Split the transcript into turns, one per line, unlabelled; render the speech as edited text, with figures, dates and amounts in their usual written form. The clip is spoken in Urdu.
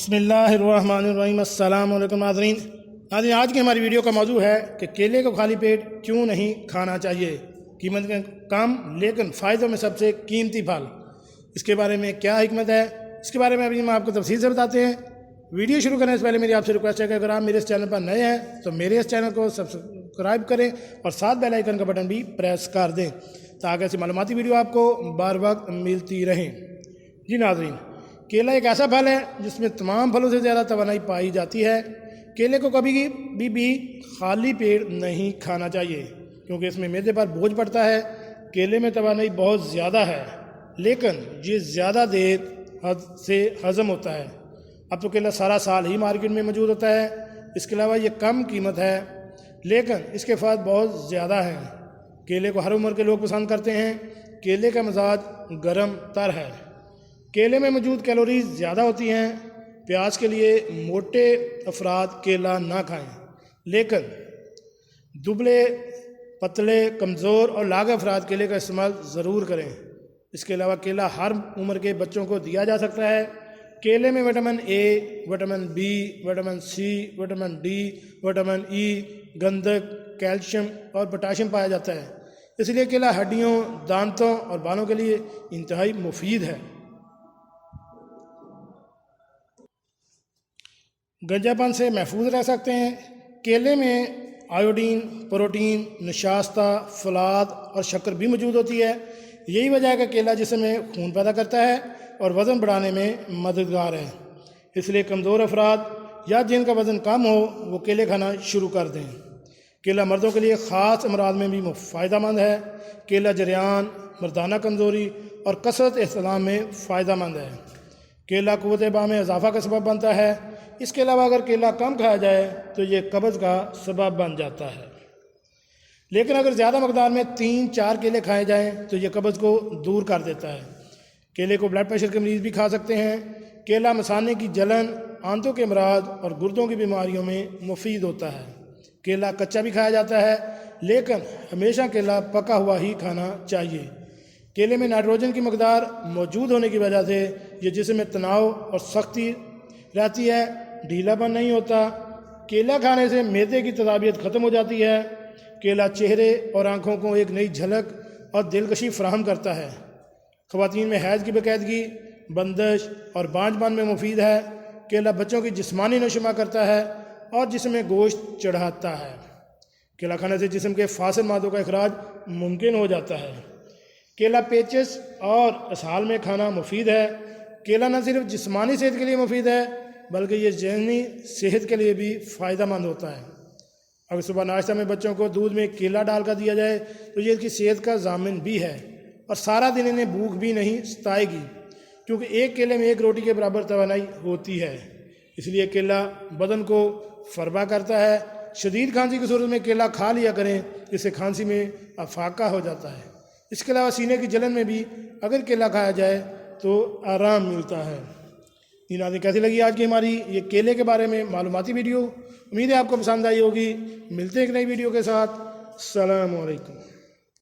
بسم اللہ الرحمن الرحیم۔ السلام علیکم ناظرین۔ آج کی ہماری ویڈیو کا موضوع ہے کہ کیلے کو خالی پیٹ کیوں نہیں کھانا چاہیے، قیمت میں کم لیکن فائدوں میں سب سے قیمتی پھل۔ اس کے بارے میں کیا حکمت ہے، اس کے بارے میں ابھی ہم آپ کو تفصیل سے بتاتے ہیں۔ ویڈیو شروع کرنے سے پہلے میری آپ سے ریکویسٹ ہے کہ اگر آپ میرے اس چینل پر نئے ہیں تو میرے اس چینل کو سبسکرائب کریں اور ساتھ بیل آئیکن کا بٹن بھی پریس کر دیں تاکہ ایسی معلوماتی ویڈیو آپ کو بار وقت ملتی رہیں۔ جی ناظرین، کیلا ایک ایسا پھل ہے جس میں تمام پھلوں سے زیادہ توانائی پائی جاتی ہے۔ کیلے کو کبھی بھی خالی پیٹ نہیں کھانا چاہیے کیونکہ اس میں معدے پر بوجھ پڑتا ہے۔ کیلے میں توانائی بہت زیادہ ہے لیکن یہ زیادہ دیر سے ہضم ہوتا ہے۔ اب تو کیلا سارا سال ہی مارکیٹ میں موجود ہوتا ہے، اس کے علاوہ یہ کم قیمت ہے لیکن اس کے فوائد بہت زیادہ ہیں۔ کیلے کو ہر عمر کے لوگ پسند کرتے ہیں۔ کیلے کا مزاج گرم تر ہے۔ کیلے میں موجود کیلوریز زیادہ ہوتی ہیں۔ پیاز کے لیے موٹے افراد کیلا نہ کھائیں لیکن دبلے، پتلے، کمزور اور لاغر افراد کیلے کا استعمال ضرور کریں۔ اس کے علاوہ کیلا ہر عمر کے بچوں کو دیا جا سکتا ہے۔ کیلے میں vitamin A, vitamin B, vitamin C, vitamin D, vitamin E, گندھک، کیلشیم اور پوٹاشیم پایا جاتا ہے۔ اس لیے کیلا ہڈیوں، دانتوں اور بالوں کے لیے انتہائی مفید ہے۔ گنجا پن سے محفوظ رہ سکتے ہیں۔ کیلے میں آیوڈین، پروٹین، نشاستہ، فولاد اور شکر بھی موجود ہوتی ہے۔ یہی وجہ ہے کہ کیلا جسم میں خون پیدا کرتا ہے اور وزن بڑھانے میں مددگار ہے۔ اس لیے کمزور افراد یا جن کا وزن کم ہو وہ کیلے کھانا شروع کر دیں۔ کیلا مردوں کے لیے خاص امراض میں بھی فائدہ مند ہے۔ کیلا جریان، مردانہ کمزوری اور کثرت احتلام میں فائدہ مند ہے۔ کیلا قوت باہ میں اضافہ کا سبب بنتا ہے۔ اس کے علاوہ اگر کیلا کم کھایا جائے تو یہ قبض کا سبب بن جاتا ہے، لیکن اگر زیادہ مقدار میں 3-4 کیلے کھائے جائیں تو یہ قبض کو دور کر دیتا ہے۔ کیلے کو بلڈ پریشر کے مریض بھی کھا سکتے ہیں۔ کیلا مثانے کی جلن، آنتوں کے امراض اور گردوں کی بیماریوں میں مفید ہوتا ہے۔ کیلا کچا بھی کھایا جاتا ہے لیکن ہمیشہ کیلا پکا ہوا ہی کھانا چاہیے۔ کیلے میں نائٹروجن کی مقدار موجود ہونے کی وجہ سے یہ جسم میں تناؤ اور سختی رہتی ہے، ڈھیلا پن نہیں ہوتا۔ کیلا کھانے سے معدے کی تیزابیت ختم ہو جاتی ہے۔ کیلا چہرے اور آنکھوں کو ایک نئی جھلک اور دلکشی فراہم کرتا ہے۔ خواتین میں حیض کی باقاعدگی، بندش اور بانجھ پن میں مفید ہے۔ کیلا بچوں کی جسمانی نشوما کرتا ہے اور جسم میں گوشت چڑھاتا ہے۔ کیلا کھانے سے جسم کے فاسد مادوں کا اخراج ممکن ہو جاتا ہے۔ کیلا پیچس اور اسہال میں کھانا مفید ہے۔ کیلا نہ صرف جسمانی صحت کے لیے مفید ہے بلکہ یہ ذہنی صحت کے لیے بھی فائدہ مند ہوتا ہے۔ اگر صبح ناشتہ میں بچوں کو دودھ میں کیلا ڈال کر دیا جائے تو یہ اس کی صحت کا ضامن بھی ہے اور سارا دن انہیں بھوک بھی نہیں ستائے گی کیونکہ ایک کیلے میں 1 روٹی کے برابر توانائی ہوتی ہے۔ اس لیے کیلا بدن کو فربا کرتا ہے۔ شدید کھانسی کی صورت میں کیلا کھا لیا کریں، جس سے کھانسی میں افاقہ ہو جاتا ہے۔ اس کے علاوہ سینے کی جلن میں بھی اگر کیلا کھایا جائے تو آرام ملتا ہے۔ ناظرین، کیسی لگی آج کی ہماری یہ کیلے کے بارے میں معلوماتی ویڈیو؟ امید ہے آپ کو پسند آئی ہوگی۔ ملتے ہیں ایک نئی ویڈیو کے ساتھ۔ السلام علیکم۔